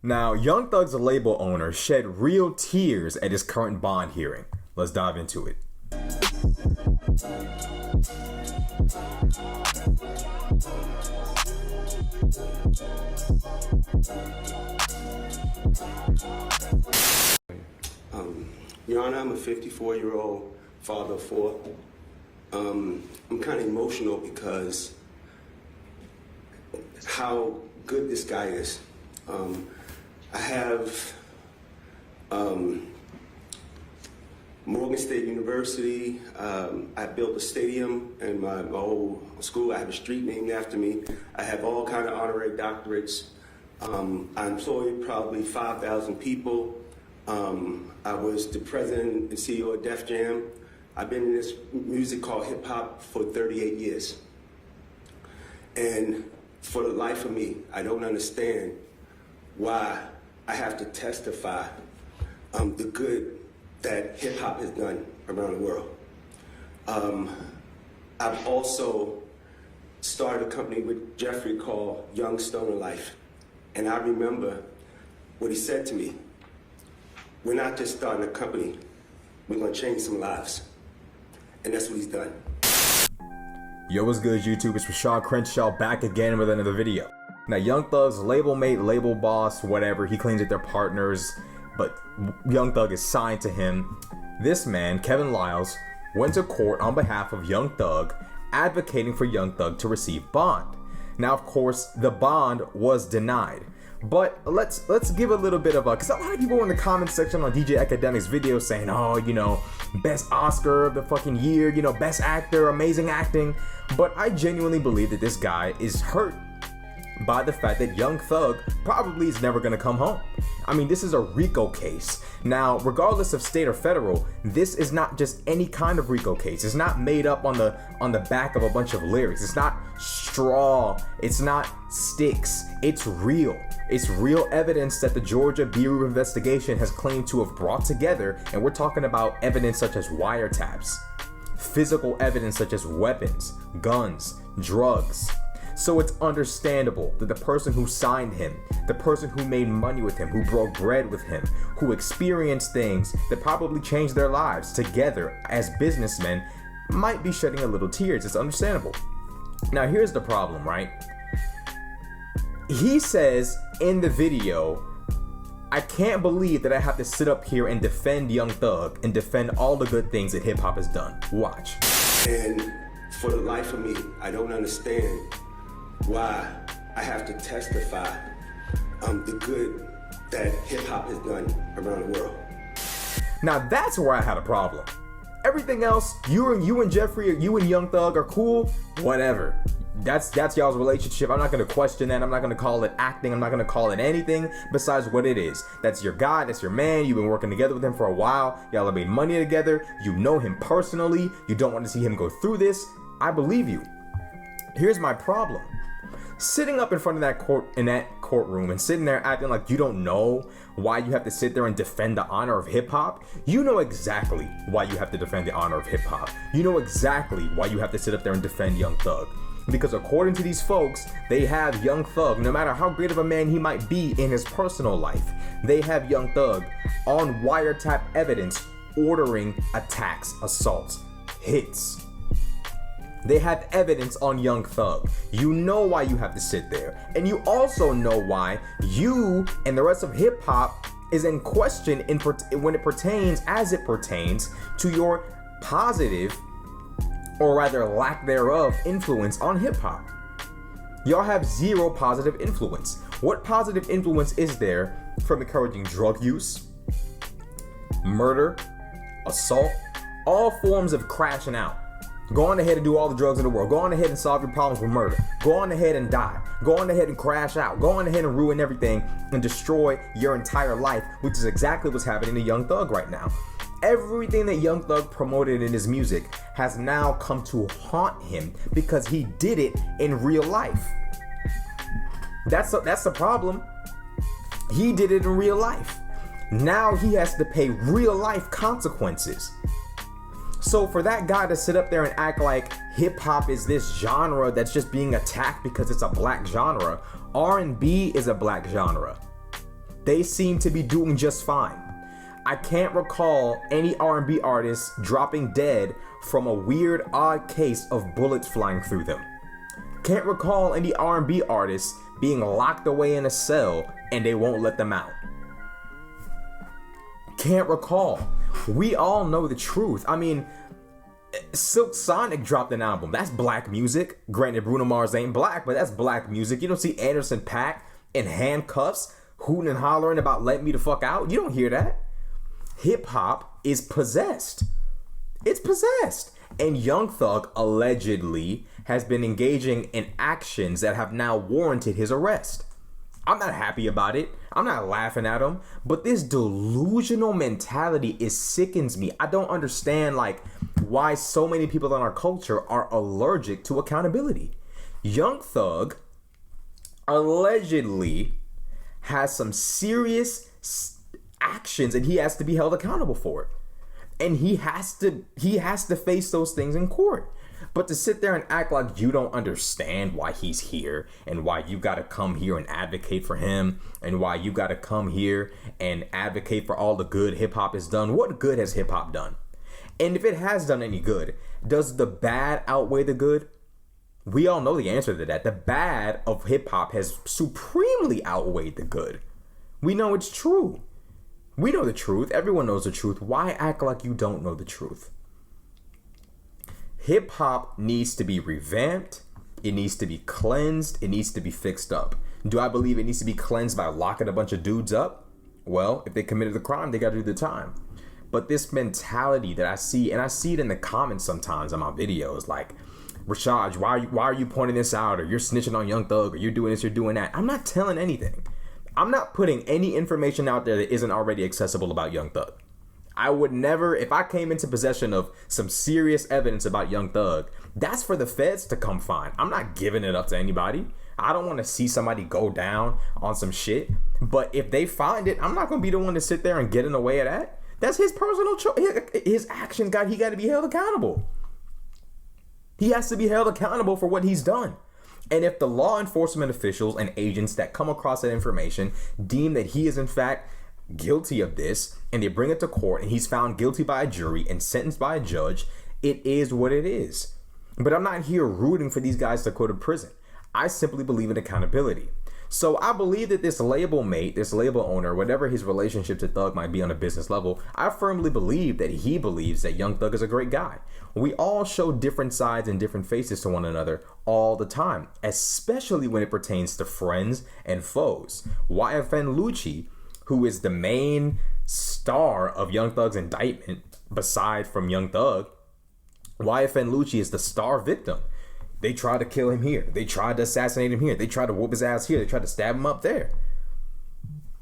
Now, Young Thug's label owner shed real tears at his current bond hearing. Let's dive into it. Your Honor, I'm a 54-year-old father of four. I'm kind of emotional because how good this guy is. I have Morgan State University. I built a stadium in my old school. I have a street named after me. I have all kind of honorary doctorates. I employed probably 5,000 people. I was the president and CEO of Def Jam. I've been in this music called hip hop for 38 years. And for the life of me, I don't understand why I have to testify the good that hip hop has done around the world. I've also started a company with Jeffrey called Young Stoner Life. And I remember what he said to me. We're not just starting a company, we're gonna change some lives. And that's what he's done. Yo, what's good, YouTube? It's Rashad Crenshaw back again with another video. Now, Young Thug's label mate, label boss, whatever, he claims that they're partners, but Young Thug is signed to him. This man, Kevin Liles, went to court on behalf of Young Thug, advocating for Young Thug to receive bond. Now, of course, the bond was denied. But let's give a little bit of a, because a lot of people in the comment section on DJ Academic's video saying, oh, you know, best Oscar of the fucking year, you know, best actor, amazing acting. But I genuinely believe that this guy is hurt by the fact that Young Thug probably is never gonna come home. I mean, this is a RICO case. Now, regardless of state or federal, this is not just any kind of RICO case. It's not made up on the back of a bunch of lyrics. It's not straw. It's not sticks. It's real. It's real evidence that the Georgia Bureau of Investigation has claimed to have brought together, and we're talking about evidence such as wiretaps, physical evidence such as weapons, guns, drugs. So it's understandable that the person who signed him, the person who made money with him, who broke bread with him, who experienced things that probably changed their lives together as businessmen, might be shedding a little tears. It's understandable. Now, here's the problem, right? He says in the video, I can't believe that I have to sit up here and defend Young Thug and defend all the good things that hip hop has done. Watch. And for the life of me, I don't understand why I have to testify the good that hip hop has done around the world. Now that's where I had a problem. Everything else, you and Jeffrey, you and Young Thug are cool, whatever. That's y'all's relationship. I'm not gonna question that. I'm not gonna call it acting. I'm not gonna call it anything besides what it is. That's your guy, that's your man. You've been working together with him for a while. Y'all have made money together. You know him personally. You don't want to see him go through this. I believe you. Here's my problem. Sitting up in front of that courtroom and sitting there acting like you don't know why you have to sit there and defend the honor of hip hop. You know exactly why you have to defend the honor of hip hop. You know exactly why you have to sit up there and defend Young Thug. Because according to these folks, they have Young Thug, no matter how great of a man he might be in his personal life, they have Young Thug on wiretap evidence ordering attacks, assaults, hits. They have evidence on Young Thug. You know why you have to sit there. And you also know why you and the rest of hip hop is in question when it pertains, as it pertains to your positive, or rather lack thereof, influence on hip hop. Y'all have zero positive influence. What positive influence is there from encouraging drug use, murder, assault, all forms of crashing out? Go on ahead and do all the drugs in the world. Go on ahead and solve your problems with murder. Go on ahead and die. Go on ahead and crash out. Go on ahead and ruin everything and destroy your entire life, which is exactly what's happening to Young Thug right now. Everything that Young Thug promoted in his music has now come to haunt him because he did it in real life. That's the problem. He did it in real life. Now he has to pay real life consequences. So for that guy to sit up there and act like hip hop is this genre that's just being attacked because it's a black genre, R&B is a black genre. they seem to be doing just fine. I can't recall any R&B artists dropping dead from a weird, odd case of bullets flying through them. Can't recall any R&B artists being locked away in a cell and they won't let them out. Can't recall. We all know the truth. I mean, Silk Sonic dropped an album. That's black music. Granted, Bruno Mars ain't black, but that's black music. You don't see Anderson .Paak in handcuffs hooting and hollering about "let me the fuck out." You don't hear that. Hip hop is possessed. It's possessed. And Young Thug allegedly has been engaging in actions that have now warranted his arrest. I'm not happy about it. I'm not laughing at him. But this delusional mentality sickens me. I don't understand why so many people in our culture are allergic to accountability. Young Thug allegedly has some serious actions and he has to be held accountable for it. And he has to face those things in court. But to sit there and act like you don't understand why he's here and why you got to come here and advocate for him and why you got to come here and advocate for all the good hip hop has done. What good has hip hop done? And if it has done any good, does the bad outweigh the good? We all know the answer to that. The bad of hip hop has supremely outweighed the good. We know it's true. We know the truth. Everyone knows the truth. Why act like you don't know the truth? Hip hop needs to be revamped. It needs to be cleansed. It needs to be fixed up. Do I believe it needs to be cleansed by locking a bunch of dudes up? Well, if they committed the crime, they got to do the time. But this mentality that I see, and I see it in the comments sometimes on my videos, like, Rashad, why are you pointing this out? Or you're snitching on Young Thug, or you're doing this, you're doing that. I'm not telling anything. I'm not putting any information out there that isn't already accessible about Young Thug. I would never, if I came into possession of some serious evidence about Young Thug, that's for the feds to come find. I'm not giving it up to anybody. I don't want to see somebody go down on some shit. But if they find it, I'm not going to be the one to sit there and get in the way of that. That's his personal choice. His actions, he got to be held accountable. He has to be held accountable for what he's done. And if the law enforcement officials and agents that come across that information deem that he is in fact guilty of this, and they bring it to court and he's found guilty by a jury and sentenced by a judge, it is what it is. But I'm not here rooting for these guys to go to prison. I simply believe in accountability. So I believe that this label mate, this label owner, whatever his relationship to Thug might be on a business level, I firmly believe that he believes that Young Thug is a great guy. We all show different sides and different faces to one another all the time, especially when it pertains to friends and foes. YFN Lucci, who is the main star of Young Thug's indictment, beside from Young Thug, YFN Lucci is the star victim. They tried to kill him here. They tried to assassinate him here. They tried to whoop his ass here. They tried to stab him up there.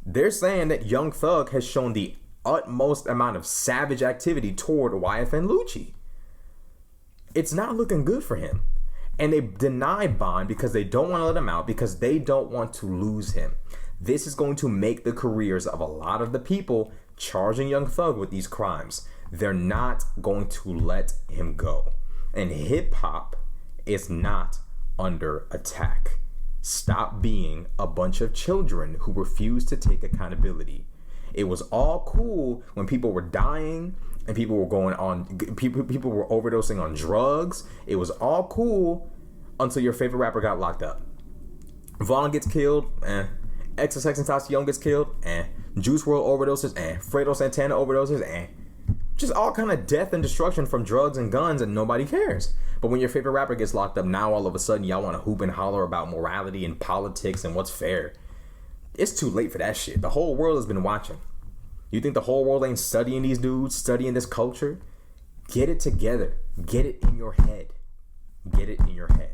They're saying that Young Thug has shown the utmost amount of savage activity toward YFN Lucci. It's not looking good for him. And they deny bond because they don't want to let him out, because they don't want to lose him. This is going to make the careers of a lot of the people charging Young Thug with these crimes. They're not going to let him go. And hip hop is not under attack. Stop being a bunch of children who refuse to take accountability. It was all cool when people were dying and people were people were overdosing on drugs. It was all cool until your favorite rapper got locked up. Vaughn gets killed, XXXTentacion gets killed, Juice WRLD overdoses, Fredo Santana overdoses, just all kind of death and destruction from drugs and guns, and nobody cares. But when your favorite rapper gets locked up, now all of a sudden y'all want to hoop and holler about morality and politics and what's fair. It's too late for that shit. The whole world has been watching. You think the whole world ain't studying these dudes, studying this culture? Get it together. Get it in your head. Get it in your head.